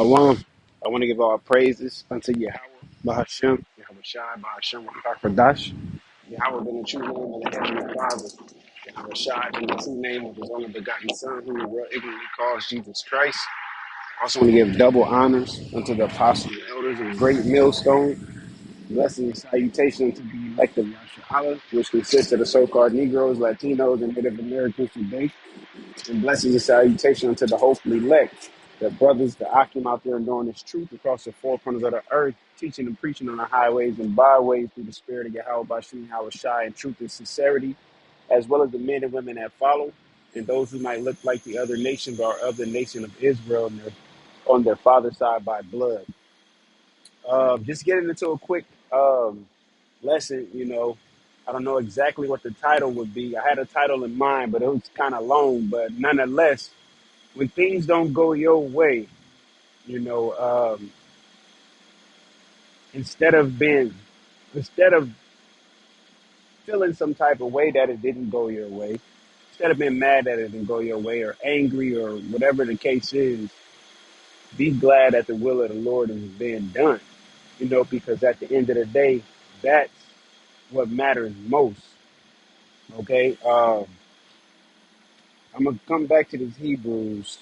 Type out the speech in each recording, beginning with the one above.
Alone, I want to give all praises unto Yahawah, BAHASHAM, YAHAWASHI, BAHASHAM, QADASH. Yahawah being the true name of the Heavenly Father. YAHAWASHI being the true name of His only begotten Son, whom the world ignorantly calls Jesus Christ. I also want to give double honors unto the apostles and elders of the great millstone. Blessings and salutation to the elect of YAHAWAH, which consists of the so-called Negroes, Latinos, and Native Americans today. And blessings and salutation unto the hopefully elect, the brothers, the Akim out there doing this truth across the four corners of the earth, teaching and preaching on the highways and byways through the spirit of Yahweh Bashim, Hawashai, and truth and sincerity, as well as the men and women that follow, and those who might look like the other nations or of the nation of Israel and on their father's side by blood. Just getting into a quick lesson, I don't know exactly what the title would be. I had a title in mind, but it was kind of long. But nonetheless, when things don't go your way, you know, um, instead of being, instead of feeling some type of way that it didn't go your way, instead of being mad that it didn't go your way or angry or whatever the case is, be glad that the will of the Lord is being done, because at the end of the day, that's what matters most. Okay. I'm going to come back to this Hebrews.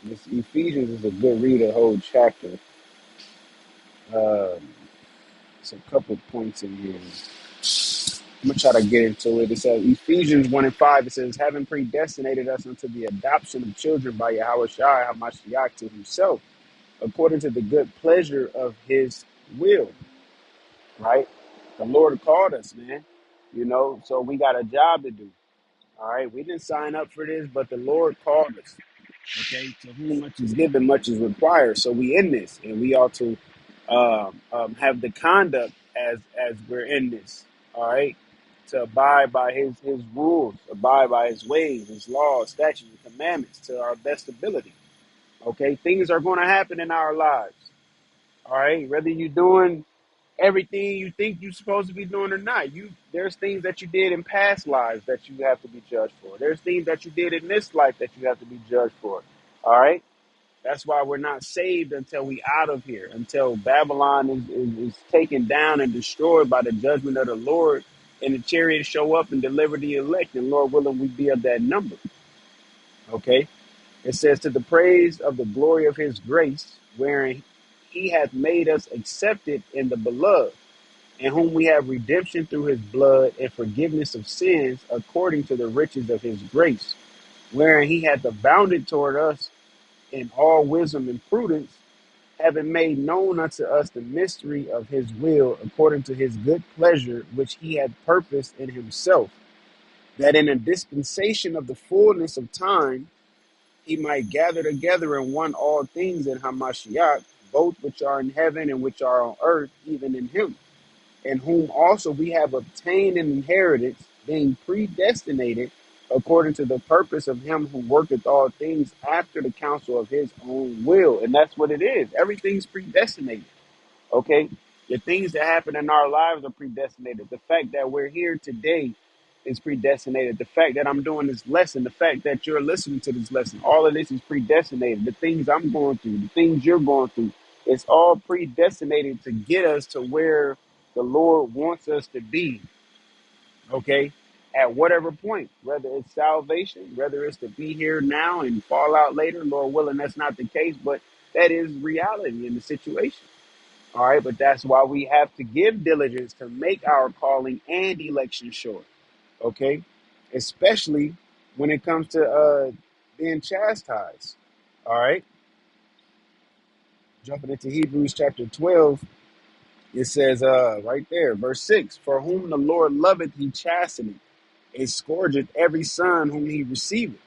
This Ephesians is a good read, a whole chapter. Um, it's a couple points in here. I'm gonna try to get into it. It says Ephesians 1 and 5. It says, having predestinated us unto the adoption of children by Yahawashi Hamashiach to himself, according to the good pleasure of his will. Right? The Lord called us, man. So we got a job to do. All right. We didn't sign up for this, but the Lord called us. Okay. To whom much is given, much is required. So we in this, and we ought to have the conduct as we're in this. All right, to abide by his rules, abide by his ways, his laws, statutes, and commandments to our best ability. Okay, things are going to happen in our lives. All right, whether you're doing everything you think you're supposed to be doing or not, there's things that you did in past lives that you have to be judged for. There's things that you did in this life that you have to be judged for. All right. That's why we're not saved until we out of here, until Babylon is taken down and destroyed by the judgment of the Lord, and the chariots show up and deliver the elect, and Lord willing, we be of that number. Okay? It says, to the praise of the glory of his grace, wherein he hath made us accepted in the beloved, in whom we have redemption through his blood and forgiveness of sins according to the riches of his grace, wherein he hath abounded toward us in all wisdom and prudence, having made known unto us the mystery of his will, according to his good pleasure, which he had purposed in himself, that in a dispensation of the fullness of time he might gather together in one all things in Hamashiach, both which are in heaven and which are on earth, even in him, in whom also we have obtained an inheritance, being predestinated according to the purpose of him who worketh all things after the counsel of his own will. And that's what it is. Everything's predestinated. Okay? The things that happen in our lives are predestinated. The fact that we're here today is predestinated. The fact that I'm doing this lesson, the fact that you're listening to this lesson, all of this is predestinated. The things I'm going through, the things you're going through, it's all predestinated to get us to where the Lord wants us to be. Okay? At whatever point, whether it's salvation, whether it's to be here now and fall out later, Lord willing, that's not the case, but that is reality in the situation. All right, but that's why we have to give diligence to make our calling and election sure. Okay, especially when it comes to being chastised. All right, jumping into Hebrews chapter 12, it says right there, verse 6: For whom the Lord loveth, he chasteneth, and scourgeth every son whom he receiveth.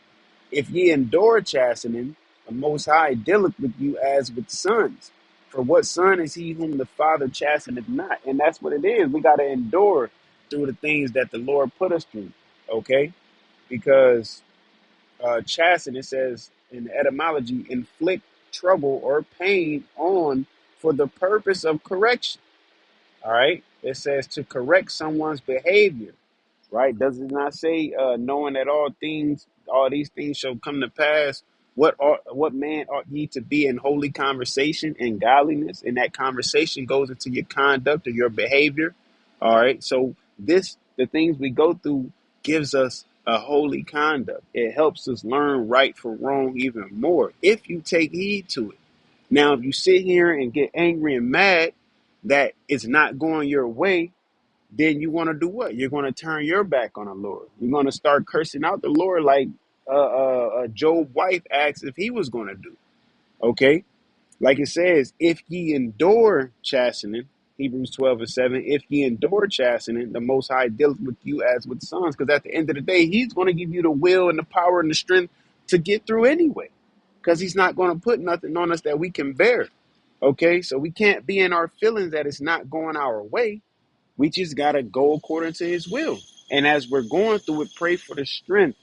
If ye endure chastening, the Most High dealeth with you as with sons. For what son is he whom the Father chasteneth not? And that's what it is. We got to endure through the things that the Lord put us through, okay? Because chasten, it says in the etymology, inflict trouble or pain on for the purpose of correction, all right? It says to correct someone's behavior, right? Does it not say knowing that all these things shall come to pass What man ought ye to be in holy conversation and godliness? And that conversation goes into your conduct or your behavior. All right. So the things we go through gives us a holy conduct. It helps us learn right from wrong even more if you take heed to it. Now, if you sit here and get angry and mad that it's not going your way, then you want to do what? You're going to turn your back on the Lord. You're going to start cursing out the Lord like Job's wife asked if he was going to do. Okay? Like it says, if ye endure chastening, Hebrews 12:7, if ye endure chastening, the Most High deals with you as with sons. Because at the end of the day, he's going to give you the will and the power and the strength to get through anyway. Because he's not going to put nothing on us that we can bear. Okay? So we can't be in our feelings that it's not going our way. We just got to go according to his will. And as we're going through it, pray for the strength,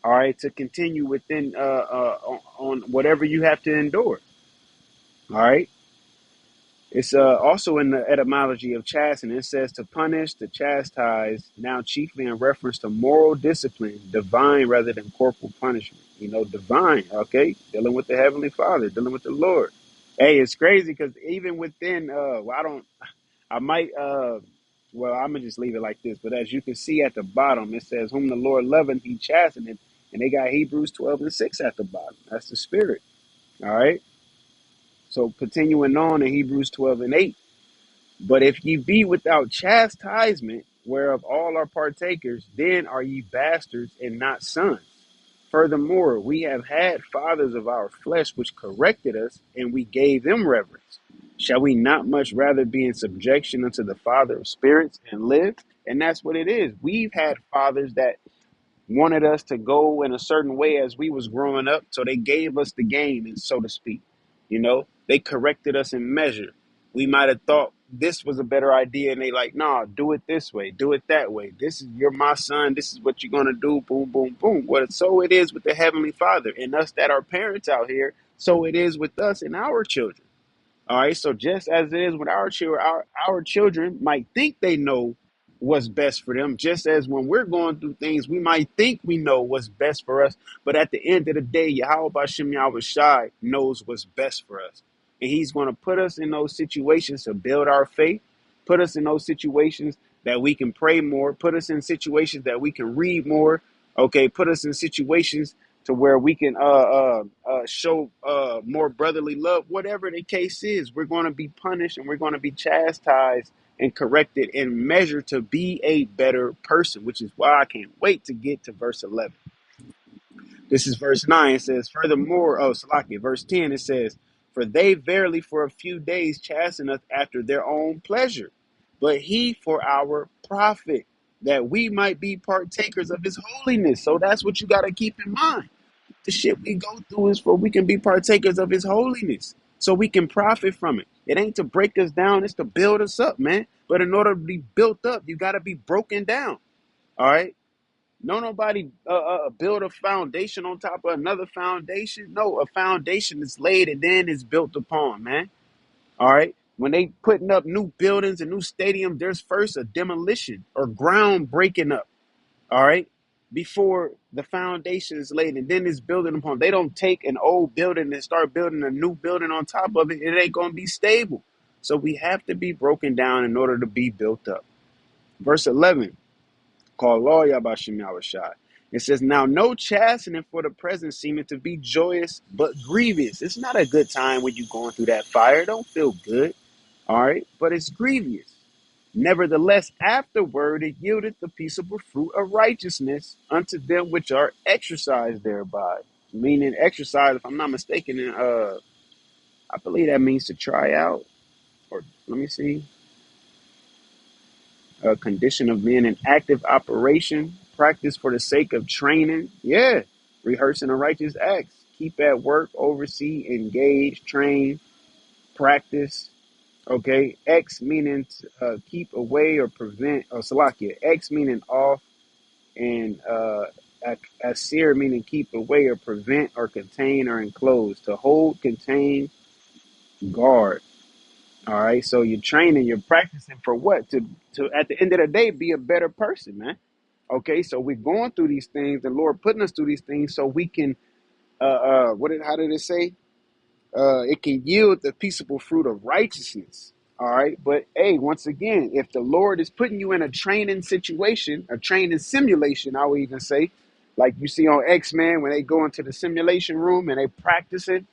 all right, to continue within on whatever you have to endure. All right. It's also in the etymology of chastening. It says to punish, to chastise, now chiefly in reference to moral discipline, divine rather than corporal punishment. You know, divine, okay? Dealing with the Heavenly Father, dealing with the Lord. Hey, it's crazy because even within, I might, well, I'm going to just leave it like this. But as you can see at the bottom, it says, whom the Lord loveth, he chasteneth. And they got Hebrews 12:6 at the bottom. That's the Spirit. All right. So continuing on in Hebrews 12:8. But if ye be without chastisement, whereof all are partakers, then are ye bastards and not sons. Furthermore, we have had fathers of our flesh which corrected us, and we gave them reverence. Shall we not much rather be in subjection unto the Father of spirits and live? And that's what it is. We've had fathers that wanted us to go in a certain way as we was growing up, so they gave us the game, and so to speak. You know, they corrected us in measure. We might have thought this was a better idea, and they like, nah, do it this way, do it that way. This is you're my son. This is what you're gonna do. Boom, boom, boom. Well, so it is with the Heavenly Father and us that are parents out here. So it is with us and our children. All right. So just as it is with our children, our children might think they know what's best for them. Just as when we're going through things, we might think we know what's best for us. But at the end of the day, YAHAWASHI knows what's best for us. And he's going to put us in those situations to build our faith, put us in those situations that we can pray more, put us in situations that we can read more. Okay. Put us in situations to where we can show more brotherly love. Whatever the case is, we're going to be punished and we're going to be chastised and corrected in measure to be a better person, which is why I can't wait to get to verse 11. This is verse 9. It says, furthermore, Salakia, verse 10, it says, for they verily for a few days chasten us after their own pleasure, but he for our profit, that we might be partakers of his holiness. So that's what you got to keep in mind. The shit we go through is for we can be partakers of his holiness, so we can profit from it. It ain't to break us down, it's to build us up, man. But in order to be built up, you got to be broken down. All right. No, nobody build a foundation on top of another foundation. No, a foundation is laid and then it's built upon, man. All right. When they putting up new buildings and new stadiums, there's first a demolition or ground breaking up. All right. Before the foundation is laid and then it's building upon. They don't take an old building and start building a new building on top of it. It ain't going to be stable. So we have to be broken down in order to be built up. Verse 11, called Law Yabashim Yahushai. It says, now no chastening for the present seemeth to be joyous, but grievous. It's not a good time when you're going through that fire. Don't feel good. All right. But it's grievous. Nevertheless, afterward it yieldeth the peaceable fruit of righteousness unto them which are exercised thereby. Meaning exercise, if I'm not mistaken, I believe that means to try out, or let me see, a condition of being in active operation, practice for the sake of training. Yeah, rehearsing a righteous acts, keep at work, oversee, engage, train, practice. Okay, X meaning keep away or prevent, or Salakia. X meaning off, and Asir meaning keep away or prevent or contain or enclose. To hold, contain, guard. All right, so you're training, you're practicing for what? To at the end of the day be a better person, man. Okay, so we're going through these things, the Lord putting us through these things so we can How did it say? It can yield the peaceable fruit of righteousness. All right. But hey, once again, if the Lord is putting you in a training situation, a training simulation, I would even say, like you see on X-Men when they go into the simulation room and they practice it,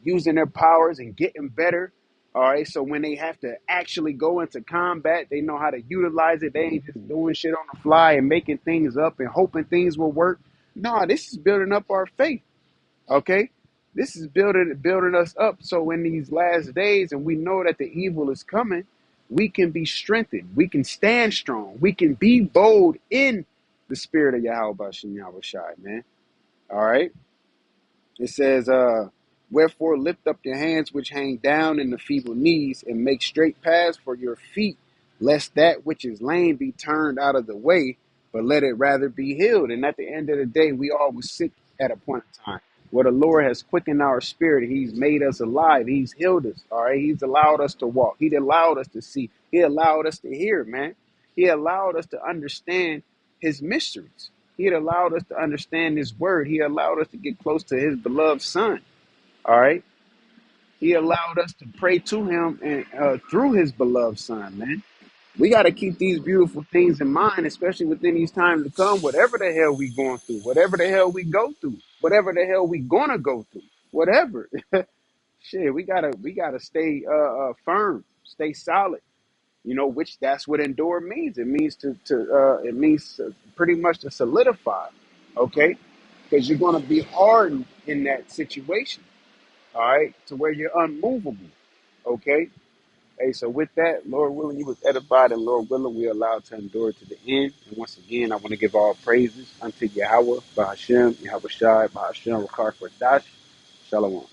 using their powers and getting better. All right. So when they have to actually go into combat, they know how to utilize it. They ain't just doing shit on the fly and making things up and hoping things will work. No, this is building up our faith. Okay, this is building us up. So in these last days, and we know that the evil is coming, we can be strengthened. We can stand strong. We can be bold in the spirit of Yahweh Shai, man. All right. It says, wherefore lift up your hands which hang down in the feeble knees, and make straight paths for your feet, lest that which is lame be turned out of the way, but let it rather be healed. And at the end of the day, we all was sick at a point in time. Where the Lord has quickened our spirit, He's made us alive. He's healed us. All right. He's allowed us to walk. He allowed us to see. He allowed us to hear, man. He allowed us to understand His mysteries. He had allowed us to understand His word. He allowed us to get close to His beloved Son. All right. He allowed us to pray to Him and through His beloved Son, man. We got to keep these beautiful things in mind, especially within these times to come. Whatever the hell we going through, whatever the hell we go through, whatever the hell we gonna go through, whatever. Shit, we gotta stay firm, stay solid. You know, which that's what endure means. It means to pretty much to solidify. Okay, because you're gonna be hardened in that situation. All right, to where you're unmovable. Okay. Hey, so with that, Lord willing, you was edified, and Lord willing, we are allowed to endure to the end. And once again, I want to give all praises unto Yahweh, BAHASHAM, YAHAWASHI, BAHASHAM, RAWCHAA, QADASH. Shalom.